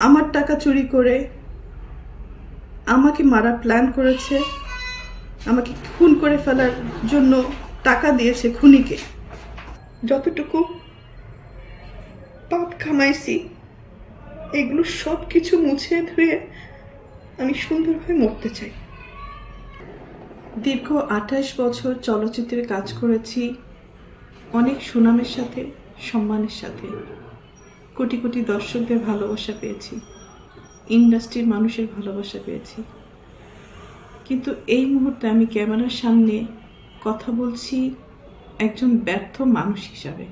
আমার টাকা চুরি করে আমাকে মারার প্ল্যান করেছে, আমাকে খুন করে ফেলার জন্য টাকা দিয়েছে খুনিকে। যতটুকু পাপ কামাইছি এগুলো সব কিছু মুছে ধুয়ে আমি সুন্দরভাবে মরতে চাই। দীর্ঘ 28 বছর চলচ্চিত্রে কাজ করেছি, অনেক সুনামের সাথে, সম্মানের সাথে। কোটি কোটি দর্শকদের ভালোবাসা পেয়েছি, ইন্ডাস্ট্রির মানুষের ভালোবাসা পেয়েছি। কিন্তু এই মুহূর্তে আমি ক্যামেরার সামনে কথা বলছি একজন ব্যর্থ মানুষ হিসাবে।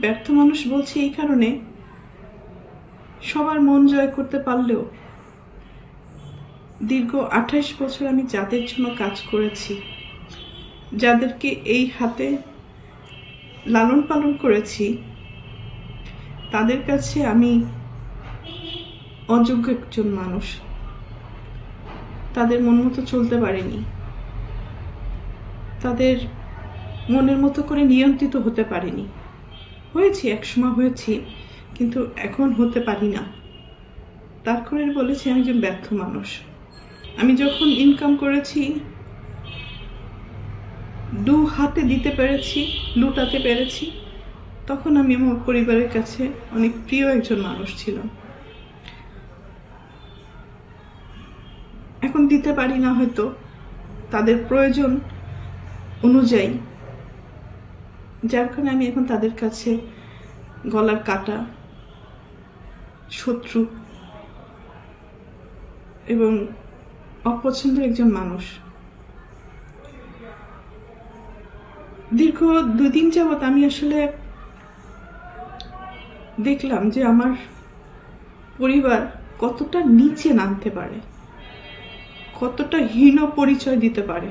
ব্যর্থ মানুষ বলছি এই কারণে, সবার মন জয় করতে পারলেও দীর্ঘ 28 বছর আমি যাদের জন্য কাজ করেছি, যাদেরকে এই হাতে লালন পালন করেছি, তাদের কাছে আমি অযোগ্য একজন মানুষ। তাদের মন মতো চলতে পারিনি, তাদের মনের মতো করে নিয়ন্ত্রিত হতে পারিনি। হয়েছি, একসময় হয়েছি, কিন্তু এখন হতে পারি না। তার করে বলেছি আমি একজন ব্যর্থ মানুষ। আমি যখন ইনকাম করেছি, দু হাতে দিতে পেরেছি, লুটাতে পেরেছি, তখন আমি আমার পরিবারের কাছে অনেক প্রিয় একজন মানুষ ছিলাম। এখন দিতে পারি না, হয়তো তাদের প্রয়োজন অনুযায়ী, যার কারণে আমি এখন তাদের কাছে গলার কাটা, শত্রু এবং অপছন্দের একজন মানুষ। দীর্ঘ 2 দিন যাবৎ আমি আসলে দেখলাম যে আমার পরিবার কতটা নিচে নামতে পারে, কতটা হীন পরিচয় দিতে পারে,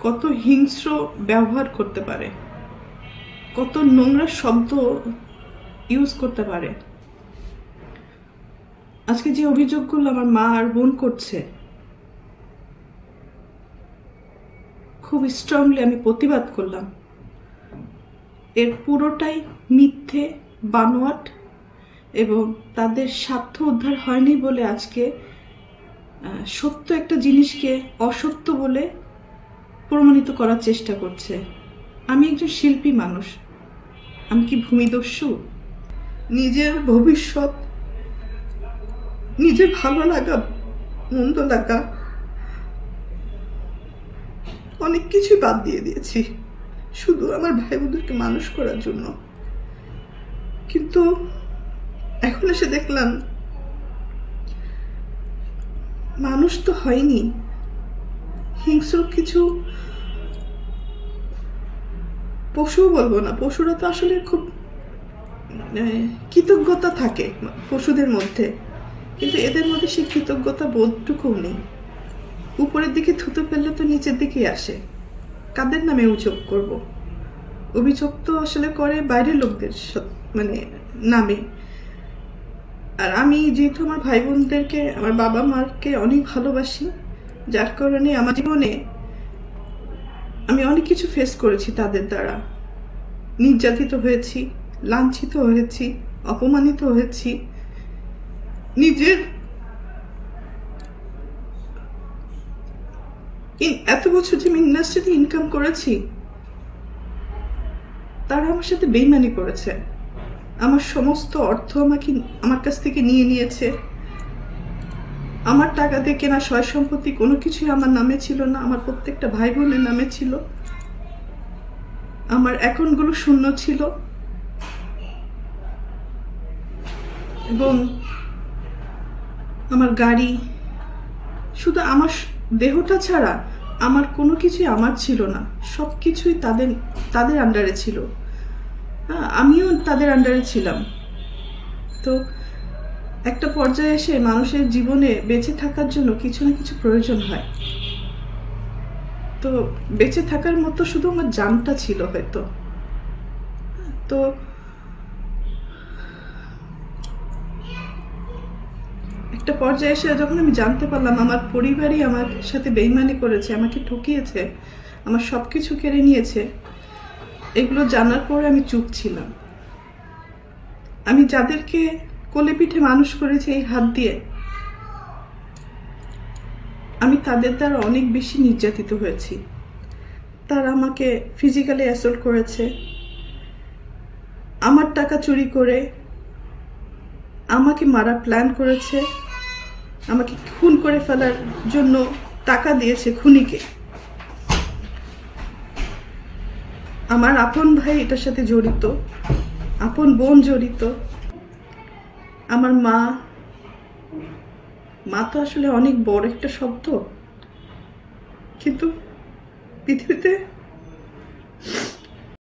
কত হিংস্র ব্যবহার করতে পারে, কত নোংরা শব্দ ইউজ করতে পারে। আজকে যে অভিযোগগুলো আমার মা আর বোন করছে, খুব স্ট্রংলি আমি প্রতিবাদ করলাম। এর পুরোটাই মিথ্যে, বানোয়াট, এবং তাদের স্বার্থ উদ্ধার হয়নি বলে আজকে সত্য একটা জিনিসকে অসত্য বলে প্রমাণিত করার চেষ্টা করছে। আমি একজন শিল্পী মানুষ, আমি কি ভূমিদস্যু? নিজের ভবিষ্যৎ, নিজের ভালো লাগা, মন্দ লাগা, অনেক কিছু বাদ দিয়ে দিয়েছি শুধু আমার ভাই বোনদেরকে মানুষ করার জন্য। কিন্তু এখন এসে দেখলাম মানুষ তো হয়নি, হিংস্র কিছু পশুও বলবো না, পশুরা তো আসলে খুব কৃতজ্ঞতা থাকে পশুদের মধ্যে, কিন্তু এদের মধ্যে সেই কৃতজ্ঞতা বোধটুকুও নেই। উপরের দিকে থুতু ফেললে তো নিচের দিকেই আসে। কাদের নামে অভিযোগ করব? অভিযোগ তো আসলে করে বাইরের লোকদের নামে। আর আমি যেহেতু আমার ভাই বোনদেরকে, আমার বাবা মাকে অনেক ভালোবাসি, যার কারণে আমার জীবনে আমি অনেক কিছু ফেস করেছি তাদের দ্বারা। নির্যাতিত হয়েছি, লাঞ্ছিত হয়েছি, অপমানিত হয়েছি। নিজের এত বছর যে আমি ইন্ডাস্ট্রিতে ইনকাম করেছি, তারা আমার সাথে বেইমানি করেছে। আমার সমস্ত অর্থ আমার কাছ থেকে নিয়ে নিয়েছে। আমার টাকা দিয়ে কেনা সয় সম্পত্তি কোনো কিছুই আমার নামে ছিল না, আমার প্রত্যেকটা ভাই বোনের নামে ছিল। আমার অ্যাকাউন্টগুলো শূন্য ছিল, এবং আমার গাড়ি, শুধু আমার দেহটা ছাড়া আমার কোনো কিছুই আমার ছিল না। সব কিছুই তাদের আন্ডারে ছিল। আমিও তাদের আন্ডারে ছিলাম। তো একটা পর্যায়ে এসে মানুষের জীবনে বেঁচে থাকার জন্য কিছু না কিছু প্রয়োজন হয়। তো বেঁচে থাকার মতো শুধু আমার জানটা ছিল হয়তো। তো একটা পর্যায়ে এসে যখন আমি জানতে পারলাম আমার পরিবারই আমার সাথে বেইমানি করেছে, আমাকে ঠকিয়েছে, আমার সব কিছু কেড়ে নিয়েছে, এগুলো জানার পরে আমি চুপ ছিলাম। আমি যাদেরকে কোলে পিঠে মানুষ করেছে এই হাত দিয়ে, আমি তাদের দ্বারা অনেক বেশি নির্যাতিত হয়েছি। তারা আমাকে ফিজিক্যালি অ্যাসল্ট করেছে, আমার টাকা চুরি করে আমাকে মারার প্ল্যান করেছে, আমাকে খুন করে ফেলার জন্য টাকা দিয়েছে খুনিকে। আমার আপন ভাই এটার সাথে জড়িত, আপন বোন জড়িত, আমার মা। মা তো আসলে অনেক বড় একটা শব্দ, কিন্তু পৃথিবীতে